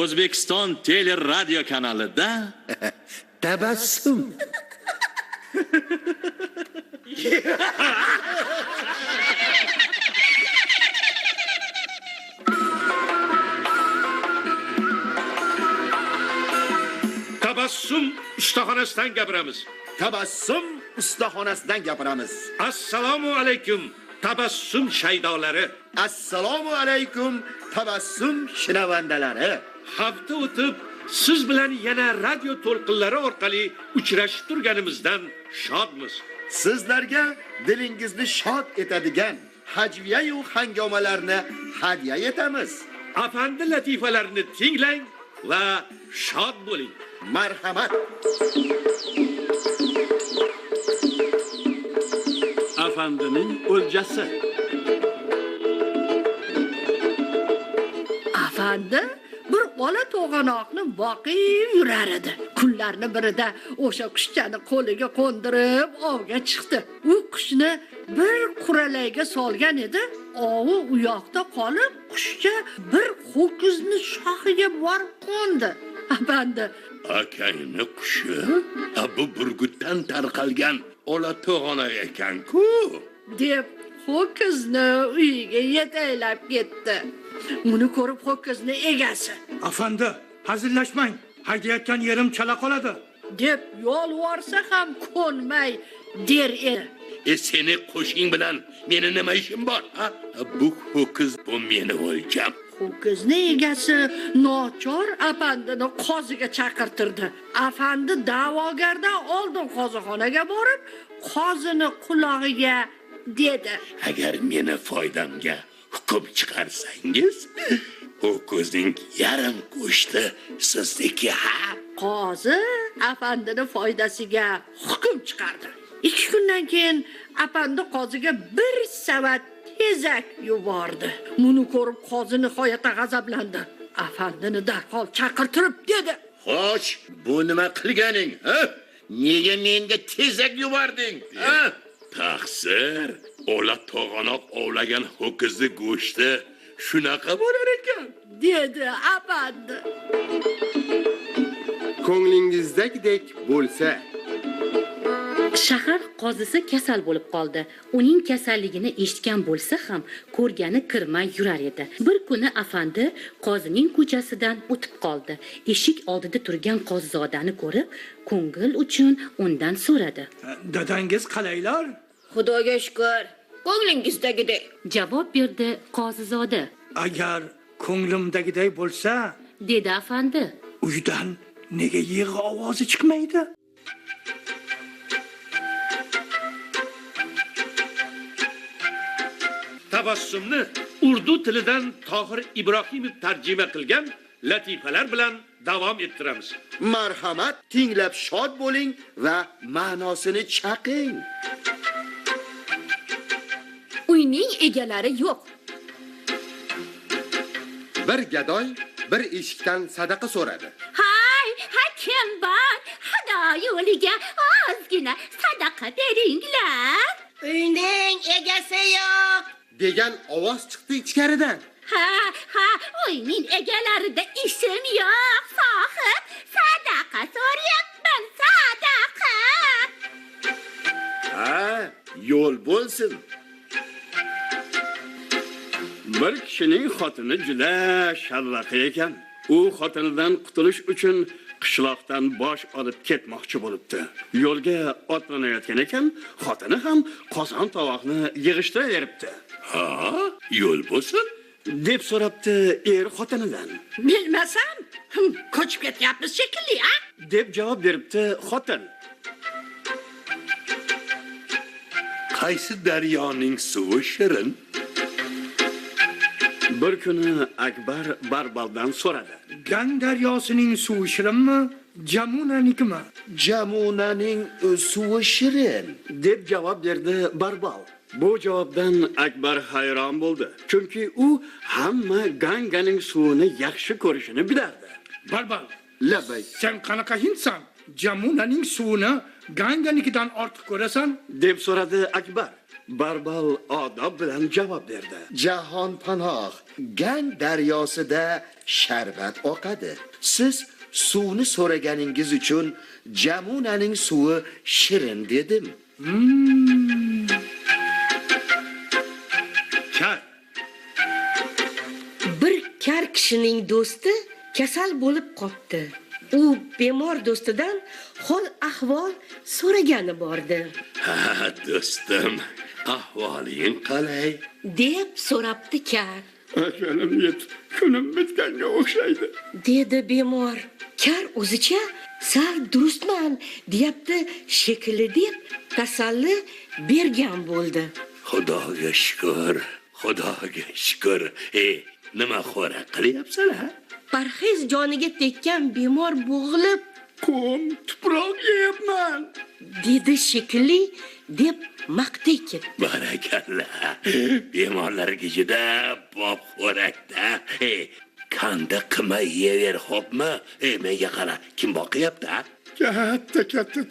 O'zbekiston teleradio kanalida Tabassum. Tabassum ustaxonasidan gapiramiz. Tabassum ustaxonasidan gapiramiz. Assalomu alaykum. Tabassum shaydolari. Assalomu alaykum tabassum shinavandalari. Hafta o'tib siz bilan yana radio to'lqinlari orqali uchrashib turganimizdan shodmiz. Sizlarga dilingizni shod etadigan hajviya-yu hangomalarni hadya etamiz. Afandi latifalarini tinglang va shod bo'ling. Marhamat. afandining o'ljasi. Afandi bir bola to'g'anoqni boqib yurar edi. Kunlarni birida o'sha qushchani qo'liga qo'ndirib ovga chiqdi. U qushni bir quralayga solgan edi. Ovi u yoqda qolib, qushcha bir ho'kizni shoxiga borib qo'ndi. Afandi, Akangni qushi bu burgutdan tarqalgan ola to'g'anoq ekan-ku. deb ho'kizni uyiga yetaklab ketdi. Uni ko'rib ho'kizni egasi Afandi, hazillashmang. Haydayotgan yerim chala qoladi. deb yolvorsa ham ko'nmay der edi. Seni qo'shing bilan meni nima ishim bor? Bu ho'kiz bu meni o'ljam. Ho'kizni egasi nochor afandini qoziga chaqirtirdi. Afandi da'vogardan oldin qozixonaga borib, qozini qulog'iga dedi: Agar meni foydamga hukm chiqarsangiz, ho'kizning yarim go'shti sizniki ha. Qozi afandini foydasiga hukm chiqardi. 2 kundan keyin afandi qoziga bir savat tezak yubordi. Buni ko'rib qozi nihoyatda g'azablandi. Afandini darhol chaqirtirib dedi: Xo'sh, bu nima qilganing, ha? Nega menga tezak yubording, ha? Taqsir, ola to'g'anoq ovlagan ho'kizni go'shti shunaqa bo'lar ekan, dedi afandi. Ko'nglingizdagidek bo'lsa, Shahar qozisi kasal bo'lib qoldi. Uning kasalligini eshitgan bo'lsa ham ko'rgani kirmay yurar edi. Bir kuni afandi qozining ko'chasidan o'tib qoldi. Eshik oldida turgan qozizodani ko'rib, ko'ngil uchun undan so'radi. Dadangiz qalaylar? Xudoga shukr, ko'nglingizdagidek. Javob berdi qozizoda. Agar ko'nglimdagiday bo'lsa, Dedi afandi. uydan nega yig'i ovozi chiqmaydi? Tabassumni urdu tilidan Tohir Ibrohimov tarjima qilgan latifalar bilan davom ettiramiz. marhamat, tinglab shod bo'ling va ma'nosini chaqing. Uyning egalari yo'q. Bir gadoy bir eshikdan sadaqa so'radi. Hay, hakim bor. Xudo yo'liga ozgina sadaqa beringlar. Uyning egasi yo'q. degan ovoz chiqdi ichkaridan. Ha, uyning egalarida ishim yo'q, sohib. Sadaqa so'rayapman, sadaqa. Ha, yo'l bo'lsin. Bir kishining xotini juda sharraqa ekan. U xotinidan qutulish uchun qishloqdan bosh olib ketmoqchi bo'libdi. Yo'lga otlanayotgan ekan, xotini ham qozon tovoqni yig'ishtiraveribdi. Ha, yo'l bo'lsin deb so'rabdi xotinidan. Bilmasam, ko'chib ketyapmiz shekilli, ha? deb javob beribdi xotin. Qaysi daryoning suvi shirin? Bir kuni Akbar Barbaldan so'radi. Gan daryosining suvi shirinmi, Jamunanikimi? Jamunaning suvi shirin. deb javob berdi Barbal. Bu javobdan Akbar hayron bo'ldi. Chunki u hamma Ganganing suvini yaxshi ko'rishini bilardi. Barbal, Labay. sen qanaqa hindsan? Jamunaning suvini Ganganikidan ortiq ko'rasan? deb so'radi Akbar. barbal odob bilan javob berdi. Jahon panoh, Gan daryosida sharbat oqadi. Siz suvni so'raganingiz uchun Jamunaning suvi shirin dedim. Kar. Bir kar kishining do'sti kasal bo'lib qopti. U bemor do'stidan hol ahvol so'ragani bordi. Ha, do'stim, ahvoling qalay? Deb so'rabdi kar. Ajolim yetib, kunim bitganga o'xshaydi. Dedi bemor. Kar o'zicha sal durustman deyapti shekilli deb tasalli bergan bo'ldi. Xudoga shukr, xudoga shukr. Nima xo'rak qilyapsan-a? Parhez joniga tekkan bemor bo'g'ilib Qum tuproq yeyapman. dedi shekilli deb maqtay ketdi. Barakalla. Bemorlarga juda bob xo'rakda. Kanda qimay yever, xo'pmi? Menga qara, kim boqyapti? Katta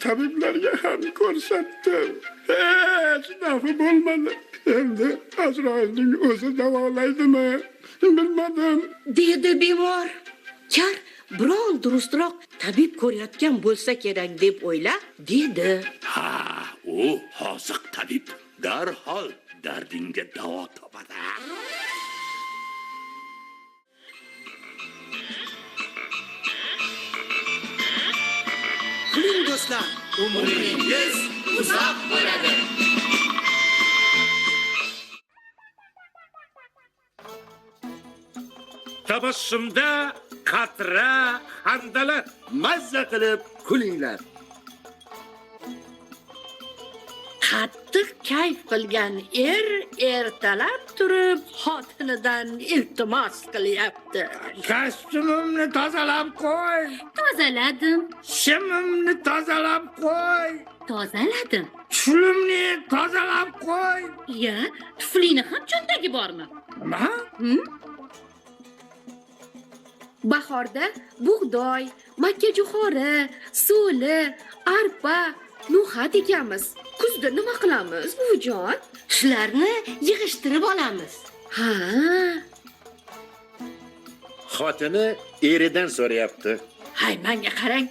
tabiblarga ham ko'rsatdim. Hech nafi bo'lmadi. Endi Azroilning o'zi davolaydimi? Bilmadim. Dedi bemor. Kar biron durustroq tabib ko'rayotgan bo'lsa kerak deb o'ylab dedi. Ha, u hozir tabib. Darhol dardingga davo topadi. Kuling do'stlar, umringiz uzoq bo'ladi. Tabassumda qatra handalar. Mazza qilib kulinglar. Qattiq kayf qilgan ertalab turib xotinidan iltimos qilyapti. Kostyumimni tozalab qo'y. Tozaladim. Shimimni tozalab qo'y. Tozaladim. Chulimni tozalab qo'y. Ya, tuflini ham cho'ntagi bormi? Nima? Bahorda bug'doy, makkajo'xori, so'li, arpa, no'xat ekamiz. Kuzda nima qilamiz, buvijon? Shularni yig'ishtirib olamiz. Ha, Xotini eridan so'rayapti. hay menga qarang,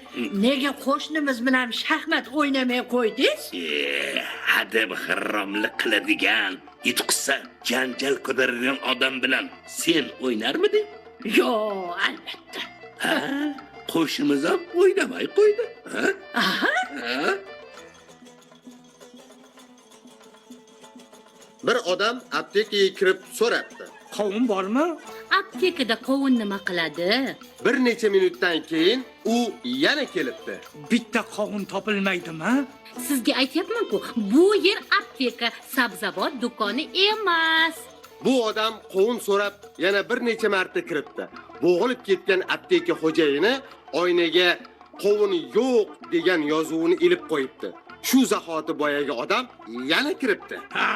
nega qo'shnimiz bilan shaxmat o'ynamay qo'ydingiz? Adab haromlik qiladigan, yutqisa janjal ko'taradigan odam bilan sen o'ynarmiding? Yo, albatta. Ha? Qo'shnimiz ham o'ynamay qo'ydi. Ha? Aha, Ha? Bir odam aptekaga kirib so'rabdi. Qovun bormi? Aptekada qovun nima qiladi? Bir necha minutdan keyin u yana kelibdi. Bitta qovun topilmaydimi? Sizga aytyapman-ku, bu yer apteka, sabzavot do'koni emas. Bu odam qovun so'rab yana bir necha marta kiribdi. Bo'g'ilib ketgan apteka xo'jayini oynaga qovun yo'q degan yozuvini ilib qo'yibdi. Shu zahoti boyagi odam yana kiribdi. Ha!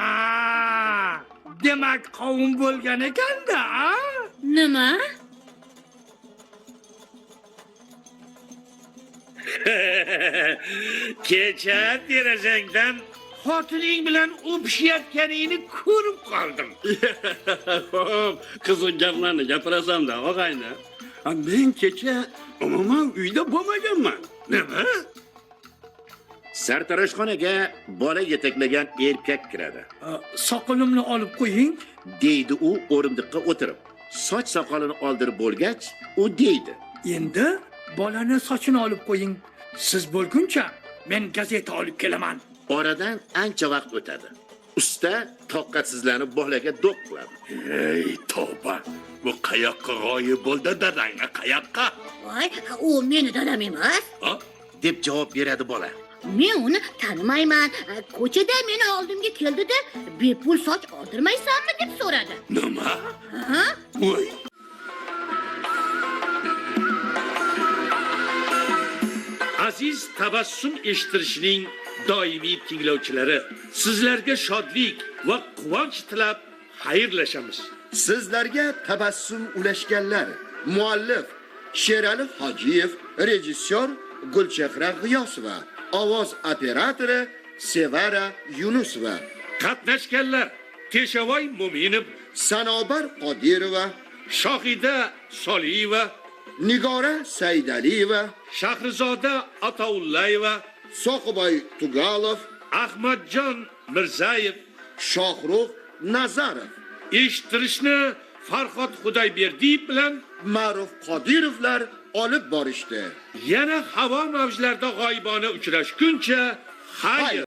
Demak qovun bo'lgan ekan-da, ha? Nima? Kecha derazangdan xotining bilan o'pishayotganingni ko'rib qoldim. Xo'p, qiziq gaplarni gapirasan-da, og'ayni. Men kecha umuman uyda bo'lmaganman. Nima? Sartaroshxonaga bola yetaklagan erkak kiradi. Soqolimni olib qo'ying. Deydi u o'rindiqqa o'tirib. Soch soqolini oldirib bo'lgach, u deydi: Endi bolani sochini olib qo'ying. Siz bo'lguncha men gazeta olib kelaman. Oradan ancha vaqt o'tadi. Usta toqatsizlanib bolaga do'q qiladi. Ey tavba, bu qayoqqa g'oyib bo'ldi dadangga qayoqqa? Voy, u meni dadam emas. deb javob beradi bola. Men uni tanimayman. Ko'chada meni oldimga keldi-da, bepul soch oldirmaysanmi deb so'radi. Nima? Ha? Voy. Aziz tabassum eshittirishning doimiy tinglovchilari, sizlarga shodlik va quvonch tilab xayrlashamiz. Sizlarga tabassum ulashganlar. Muallif Sherali Hojiyev, rejissyor Gulchehra G'iyosova, ovoz operatori Sevara Yunusova. Qatnashganlar: Teshavoy Mo'minov, Sanobar Qodirova, Shohida Soliyeva, Nigora Saidaliyeva, Shahrizoda Ataullayeva, Soqiboy Tugalov, Ahmadjon Mirzayev, Shohrux Nazarov, eshittirishni Farhod Xudoyberdiyev bilan Ma'ruf Qodirovlar olib borishdi. yana havo mavjlarida g'oyibona uchrashguncha xayr.